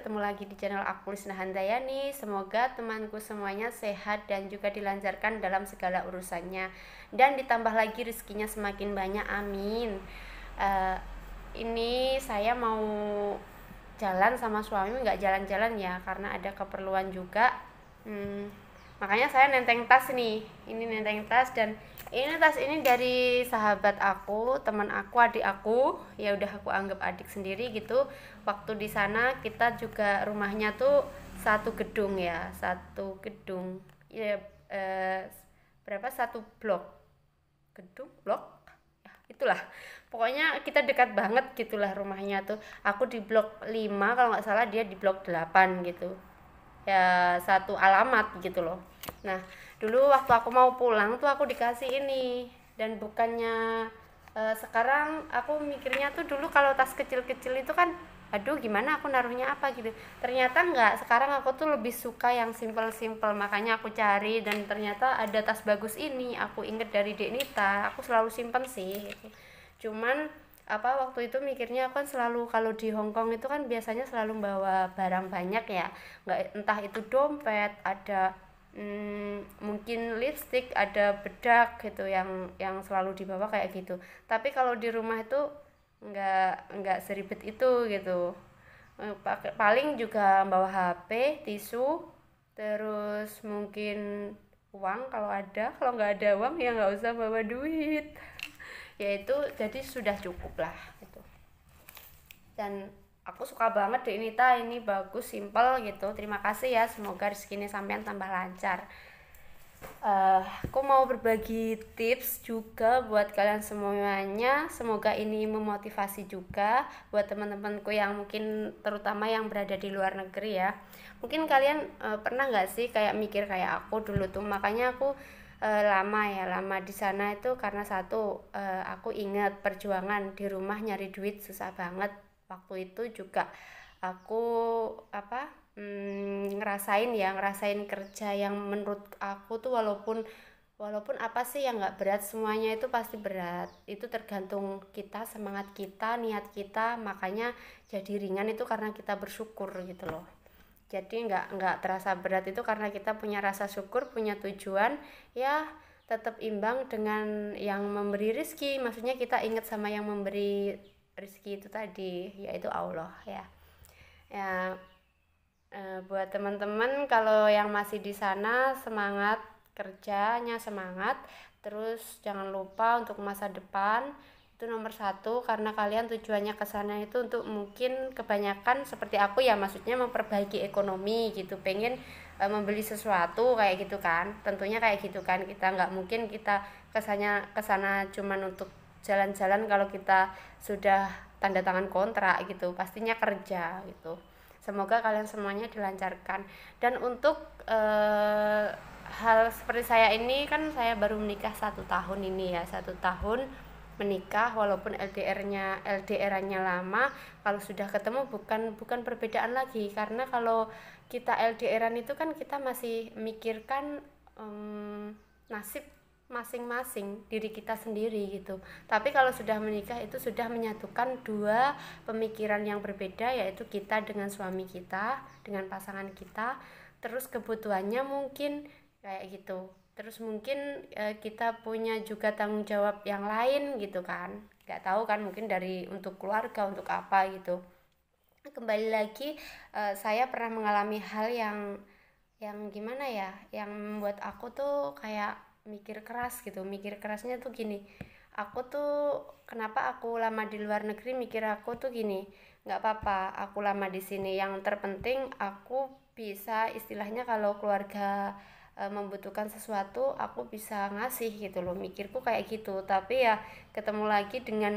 ketemu lagi di channel aku Lisna Handayani. Semoga temanku semuanya sehat dan juga dilancarkan dalam segala urusannya, dan ditambah lagi rezekinya semakin banyak, amin. Eh, ini saya mau jalan sama suami, nggak jalan-jalan ya karena ada keperluan juga. Hmm, makanya saya nenteng tas nih, ini nenteng tas, dan ini tas ini dari sahabat aku, teman aku, adik aku, ya udah aku anggap adik sendiri gitu. Waktu di sana kita juga rumahnya tuh satu gedung ya, satu gedung ya, eh, berapa, satu blok, gedung blok ya, itulah pokoknya kita dekat banget gitulah rumahnya tuh. Aku di blok 5 kalau nggak salah, dia di blok 8 gitu ya, satu alamat gitu loh. Nah, dulu waktu aku mau pulang tuh aku dikasih ini, dan bukannya sekarang aku mikirnya tuh dulu kalau tas kecil-kecil itu kan aduh gimana aku naruhnya apa gitu, ternyata enggak. Sekarang aku tuh lebih suka yang simple-simple, makanya aku cari dan ternyata ada tas bagus ini, aku inget dari Deknita, aku selalu simpen sih gitu. Cuman apa, waktu itu mikirnya aku kan selalu kalau di Hongkong itu kan biasanya selalu bawa barang banyak ya, nggak, entah itu dompet, ada mungkin lipstick, ada bedak gitu yang selalu dibawa kayak gitu. Tapi kalau di rumah itu nggak seribet itu gitu. Paling juga bawa HP, tisu, terus mungkin uang kalau ada, kalau nggak ada uang ya nggak usah bawa duit. Ya itu jadi sudah cukup lah gitu. Dan aku suka banget deh Nita, ini bagus, simple gitu. Terima kasih ya, semoga rezekinya sampean tambah lancar. Aku mau berbagi tips juga buat kalian semuanya, semoga ini memotivasi juga buat teman-temanku yang mungkin terutama yang berada di luar negeri ya. Mungkin kalian pernah nggak sih kayak mikir kayak aku dulu tuh, makanya aku lama di sana itu karena satu, aku ingat perjuangan di rumah nyari duit susah banget. Waktu itu juga aku apa, ngerasain kerja yang menurut aku tuh walaupun walaupun apa sih yang nggak berat, semuanya itu pasti berat. Itu tergantung kita, semangat kita, niat kita, makanya jadi ringan itu karena kita bersyukur gitu loh. Jadi nggak terasa berat itu karena kita punya rasa syukur, punya tujuan ya. Tetap imbang dengan yang memberi rizki, maksudnya kita ingat sama yang memberi rizki itu tadi, yaitu Allah ya. Ya, buat teman-teman kalau yang masih di sana, semangat kerjanya, semangat, terus jangan lupa untuk masa depan itu nomor satu, karena kalian tujuannya ke sana itu untuk mungkin kebanyakan seperti aku ya, maksudnya memperbaiki ekonomi gitu, pengen membeli sesuatu kayak gitu kan, tentunya kayak gitu kan. Kita nggak mungkin kita kesana cuman untuk jalan-jalan kalau kita sudah tanda tangan kontrak gitu, pastinya kerja gitu. Semoga kalian semuanya dilancarkan. Dan untuk hal seperti saya ini, kan saya baru menikah 1 tahun ini ya, 1 tahun menikah, walaupun LDR-nya lama, kalau sudah ketemu bukan perbedaan lagi. Karena kalau kita LDR-an itu kan kita masih mikirkan nasib masing-masing diri kita sendiri gitu. Tapi kalau sudah menikah itu sudah menyatukan dua pemikiran yang berbeda, yaitu kita dengan suami kita, dengan pasangan kita, terus kebutuhannya mungkin kayak gitu. Terus mungkin kita punya juga tanggung jawab yang lain gitu kan. Gak tahu kan, mungkin dari untuk keluarga, untuk apa gitu. Kembali lagi, saya pernah mengalami hal yang gimana ya, yang membuat aku tuh kayak mikir keras gitu. Mikir kerasnya tuh gini, aku tuh kenapa aku lama di luar negeri, mikir aku tuh gini, nggak apa-apa aku lama di sini, yang terpenting aku bisa istilahnya kalau keluarga membutuhkan sesuatu aku bisa ngasih gitu loh, mikirku kayak gitu. Tapi ya ketemu lagi dengan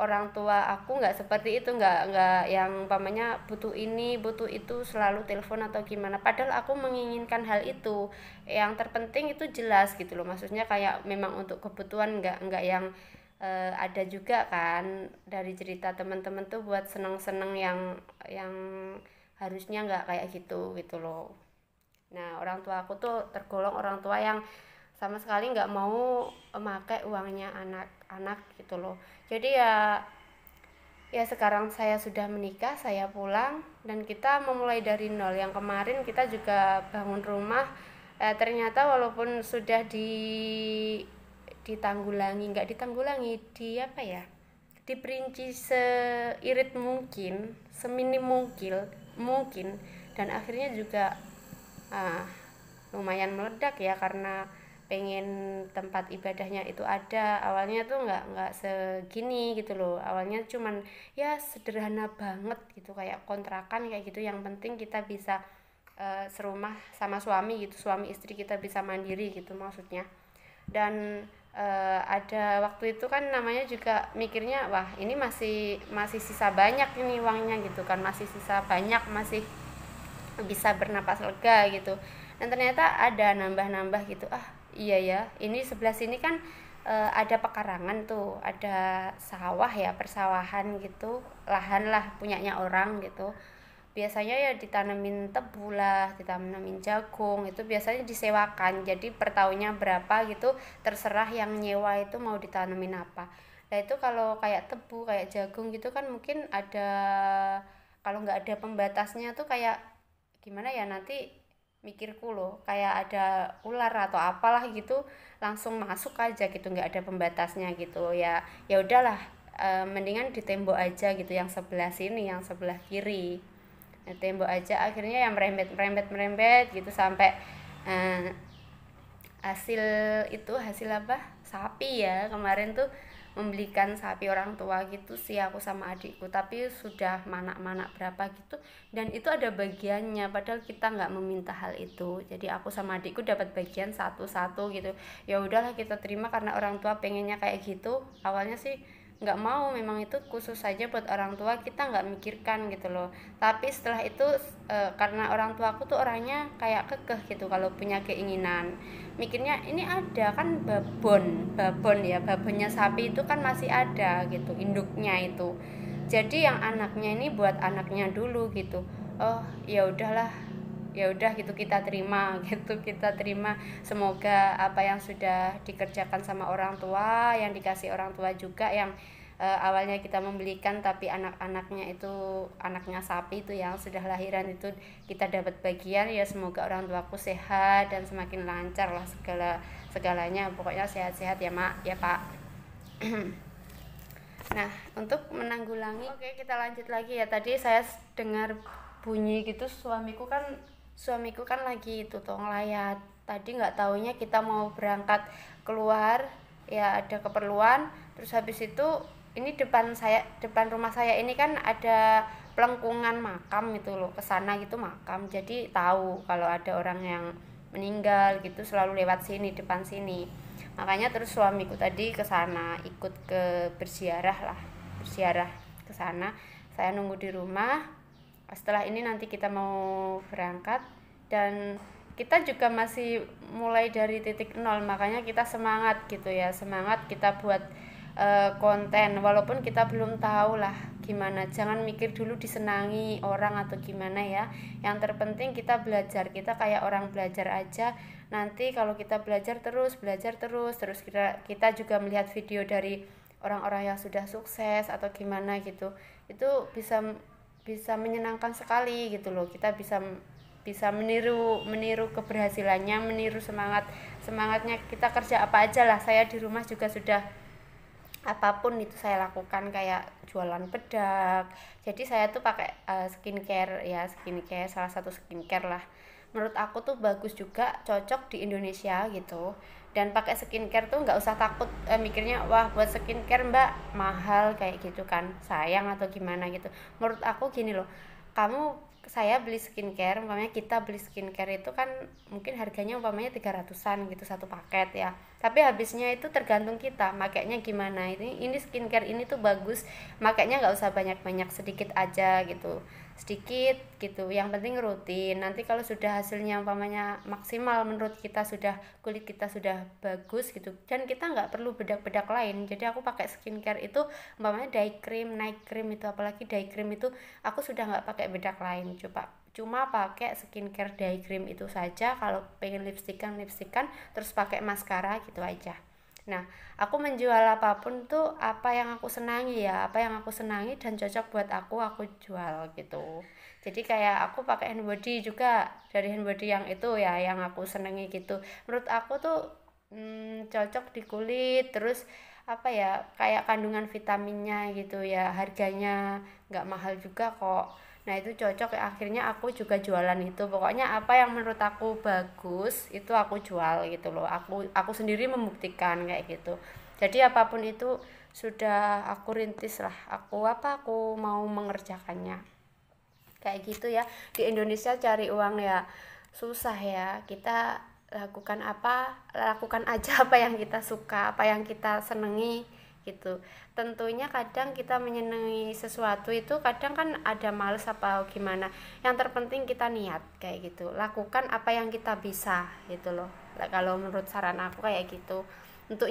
orang tua aku nggak seperti itu, nggak yang umpamanya butuh ini butuh itu selalu telepon atau gimana, padahal aku menginginkan hal itu. Yang terpenting itu jelas gitu loh, maksudnya kayak memang untuk kebutuhan, nggak yang ada juga kan dari cerita teman-teman tuh buat seneng-seneng yang harusnya nggak kayak gitu gitu loh. Nah, orang tua aku tuh tergolong orang tua yang sama sekali nggak mau memakai uangnya anak-anak gitu loh. Jadi ya Ya sekarang saya sudah menikah, saya pulang dan kita memulai dari nol. Yang kemarin kita juga bangun rumah, ternyata walaupun sudah ditanggulangi, nggak ditanggulangi, di apa ya, diperinci seirit mungkin, seminim mungkin, dan akhirnya juga ah, lumayan meledak ya, karena pengen tempat ibadahnya itu ada. Awalnya tuh nggak segini gitu loh, awalnya cuman ya sederhana banget gitu, kayak kontrakan kayak gitu, yang penting kita bisa serumah sama suami gitu, suami istri kita bisa mandiri gitu maksudnya. Dan ada waktu itu kan namanya juga mikirnya, wah ini masih masih sisa banyak ini uangnya gitu kan, masih sisa banyak, masih bisa bernapas lega gitu. Dan ternyata ada nambah-nambah gitu, ah iya ya, ini sebelah sini kan ada pekarangan tuh, ada sawah ya, persawahan gitu, lahan lah punyanya orang gitu. Biasanya ya ditanemin tebu lah, ditanemin jagung, itu biasanya disewakan, jadi per tahunnya berapa gitu, terserah yang nyewa itu mau ditanemin apa. Nah itu kalau kayak tebu, kayak jagung gitu kan mungkin ada, kalau nggak ada pembatasnya tuh kayak gimana ya, nanti mikirku loh kayak ada ular atau apalah gitu langsung masuk aja gitu, nggak ada pembatasnya gitu ya. Ya udahlah, mendingan di tembok aja gitu, yang sebelah sini, yang sebelah kiri. Nah, tembok aja, akhirnya yang merembet gitu sampai eh, hasil itu, hasil apa, sapi ya kemarin tuh, membelikan sapi orang tua gitu sih aku sama adikku, tapi sudah manak-manak berapa gitu, dan itu ada bagiannya padahal kita nggak meminta hal itu. Jadi aku sama adikku dapat bagian satu-satu gitu. Ya udahlah kita terima karena orang tua pengennya kayak gitu. Awalnya sih nggak mau, memang itu khusus saja buat orang tua, kita nggak mikirkan gitu loh. Tapi setelah itu karena orang tua aku tuh orangnya kayak kekeh gitu kalau punya keinginan, mikirnya ini ada kan babon ya, babonnya sapi itu kan masih ada gitu induknya itu, jadi yang anaknya ini buat anaknya dulu gitu. Oh ya udahlah, ya udah gitu kita terima gitu, kita terima. Semoga apa yang sudah dikerjakan sama orang tua, yang dikasih orang tua juga, yang awalnya kita membelikan tapi anak-anaknya itu, anaknya sapi itu yang sudah lahiran itu kita dapat bagian. Ya semoga orang tuaku sehat dan semakin lancar lah segalanya, pokoknya sehat-sehat ya mak ya pak. Nah, untuk menanggulangi, oke kita lanjut lagi ya. Tadi saya dengar bunyi gitu, suamiku kan lagi itu tuh ngelayat. Tadi nggak taunya kita mau berangkat keluar, ya ada keperluan. Terus habis itu ini depan rumah saya ini kan ada pelengkungan makam itu loh, kesana gitu makam. Jadi tahu kalau ada orang yang meninggal gitu selalu lewat sini, depan sini. Makanya terus suamiku tadi ke sana, ikut ke berziarah ke sana. Saya nunggu di rumah. Setelah ini nanti kita mau berangkat, dan kita juga masih mulai dari titik nol, makanya kita semangat gitu ya, semangat kita buat konten walaupun kita belum tahu lah gimana. Jangan mikir dulu disenangi orang atau gimana ya, yang terpenting kita belajar, kita kayak orang belajar aja. Nanti kalau kita belajar terus kita juga melihat video dari orang-orang yang sudah sukses atau gimana gitu, itu bisa bisa menyenangkan sekali gitu loh. Kita bisa bisa meniru meniru keberhasilannya, meniru semangatnya. Kita kerja apa aja lah, saya di rumah juga sudah apapun itu saya lakukan, kayak jualan bedak. Jadi saya tuh pakai skincare ya, skincare salah satu skincare lah, menurut aku tuh bagus juga, cocok di Indonesia gitu. Dan pakai skincare tuh nggak usah takut mikirnya wah buat skincare mbak mahal kayak gitu kan, sayang atau gimana gitu. Menurut aku gini loh, kamu, saya beli skincare, umpamanya kita beli skincare itu kan mungkin harganya umpamanya 300-an gitu satu paket ya, tapi habisnya itu tergantung kita makainya gimana. Ini skincare ini tuh bagus, makainya nggak usah banyak-banyak, sedikit aja gitu, sedikit gitu, yang penting rutin. Nanti kalau sudah hasilnya umpamanya maksimal menurut kita, sudah kulit kita sudah bagus gitu, dan kita nggak perlu bedak-bedak lain. Jadi aku pakai skincare itu umpamanya day cream, night cream itu, apalagi day cream itu aku sudah nggak pakai bedak lain, cuma pakai skincare day cream itu saja. Kalau pengen lipstikan terus pakai maskara gitu aja. Nah, aku menjual apapun tuh apa yang aku senangi ya, apa yang aku senangi dan cocok buat aku jual gitu. Jadi kayak aku pakai handbody juga, dari handbody yang itu ya, yang aku senangi gitu. Menurut aku tuh cocok di kulit, terus apa ya, kayak kandungan vitaminnya gitu ya, harganya nggak mahal juga kok. Nah itu cocok ya, akhirnya aku juga jualan itu. Pokoknya apa yang menurut aku bagus itu aku jual gitu loh. Aku sendiri membuktikan kayak gitu. Jadi apapun itu sudah aku rintis lah, aku mau mengerjakannya kayak gitu ya. Di Indonesia cari uang ya susah ya, kita lakukan aja apa yang kita suka, apa yang kita senengi gitu. Tentunya kadang kita menyenangi sesuatu itu kadang kan ada males apa gimana, yang terpenting kita niat kayak gitu, lakukan apa yang kita bisa gitu loh. Kalau menurut saran aku kayak gitu, untuk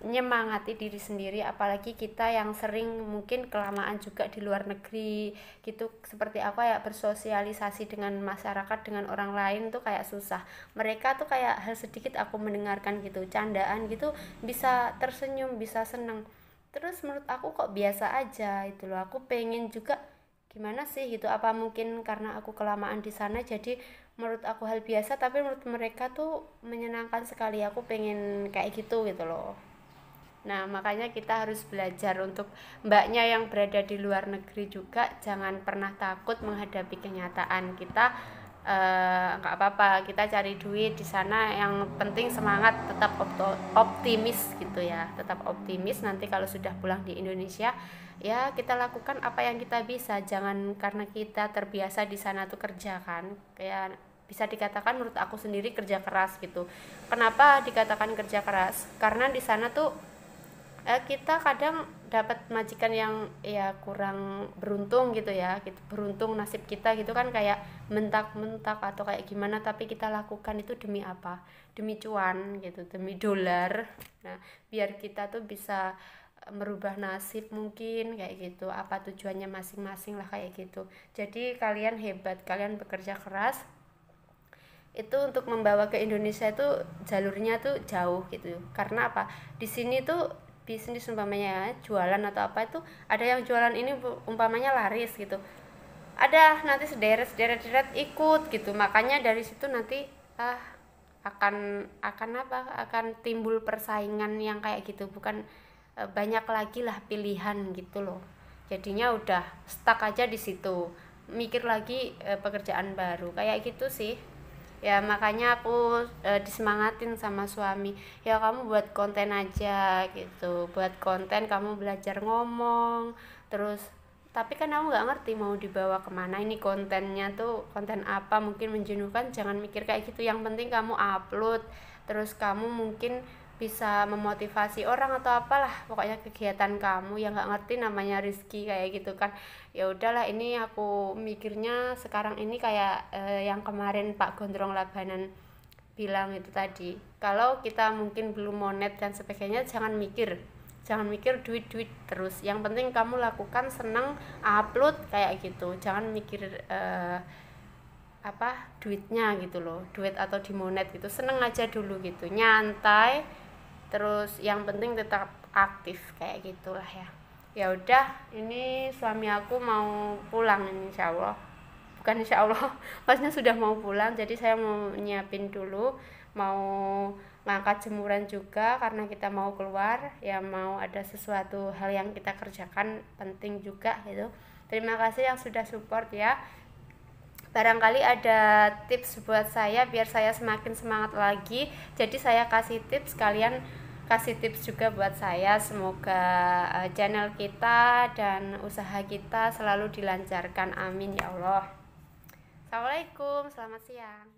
nyemangati diri sendiri, apalagi kita yang sering mungkin kelamaan juga di luar negeri gitu, seperti aku ya, bersosialisasi dengan masyarakat, dengan orang lain tuh kayak susah. Mereka tuh kayak hal sedikit aku mendengarkan gitu, candaan gitu bisa tersenyum, bisa seneng, terus menurut aku kok biasa aja itu loh. Aku pengen juga gimana sih gitu, apa mungkin karena aku kelamaan di sana jadi menurut aku hal biasa, tapi menurut mereka tuh menyenangkan sekali. Aku pengen kayak gitu gitu loh. Nah makanya kita harus belajar, untuk mbaknya yang berada di luar negeri juga jangan pernah takut menghadapi kenyataan. Kita nggak apa-apa, kita cari duit di sana, yang penting semangat, tetap optimis gitu ya, tetap optimis. Nanti kalau sudah pulang di Indonesia ya kita lakukan apa yang kita bisa, jangan karena kita terbiasa di sana tuh kerja kan, kayak bisa dikatakan menurut aku sendiri kerja keras gitu. Kenapa dikatakan kerja keras? Karena di sana tuh kita kadang dapat majikan yang ya kurang beruntung gitu ya, gitu beruntung nasib kita gitu kan, kayak mentak-mentak atau kayak gimana, tapi kita lakukan itu demi apa, demi cuan gitu, demi dolar. Nah biar kita tuh bisa merubah nasib mungkin kayak gitu, apa tujuannya masing-masing lah kayak gitu. Jadi kalian hebat, kalian bekerja keras itu untuk membawa ke Indonesia itu jalurnya tuh jauh gitu. Karena apa, di sini tuh bisnis umpamanya jualan atau apa itu, ada yang jualan ini umpamanya laris gitu, ada nanti sederet ikut gitu. Makanya dari situ nanti akan apa, akan timbul persaingan yang kayak gitu, bukan banyak lagi lah pilihan gitu loh. Jadinya udah stuck aja di situ, mikir lagi pekerjaan baru kayak gitu sih ya. Makanya aku disemangatin sama suami, ya kamu buat konten aja gitu, buat konten, kamu belajar ngomong terus. Tapi kan aku nggak ngerti mau dibawa kemana ini kontennya tuh, konten apa, mungkin menjenuhkan, jangan mikir kayak gitu. Yang penting kamu upload, terus kamu mungkin bisa memotivasi orang atau apalah, pokoknya kegiatan kamu yang nggak ngerti namanya rezeki kayak gitu kan. Ya udahlah, ini aku mikirnya sekarang ini kayak yang kemarin Pak Gondrong Labanan bilang itu tadi, kalau kita mungkin belum monet dan sebagainya, jangan mikir duit terus, yang penting kamu lakukan seneng, upload kayak gitu, jangan mikir apa duitnya gitu loh, duit atau di monet gitu, seneng aja dulu gitu, nyantai terus, yang penting tetap aktif kayak gitulah ya. Ya udah, ini suami aku mau pulang ini insyaallah, bukan insyaallah pasnya sudah mau pulang, jadi saya mau nyiapin dulu, mau ngangkat jemuran juga karena kita mau keluar ya, mau ada sesuatu hal yang kita kerjakan penting juga gitu. Terima kasih yang sudah support ya. Barangkali ada tips buat saya biar saya semakin semangat lagi, jadi saya kasih tips, kalian kasih tips juga buat saya. Semoga channel kita dan usaha kita selalu dilancarkan, amin ya Allah. Assalamualaikum, selamat siang.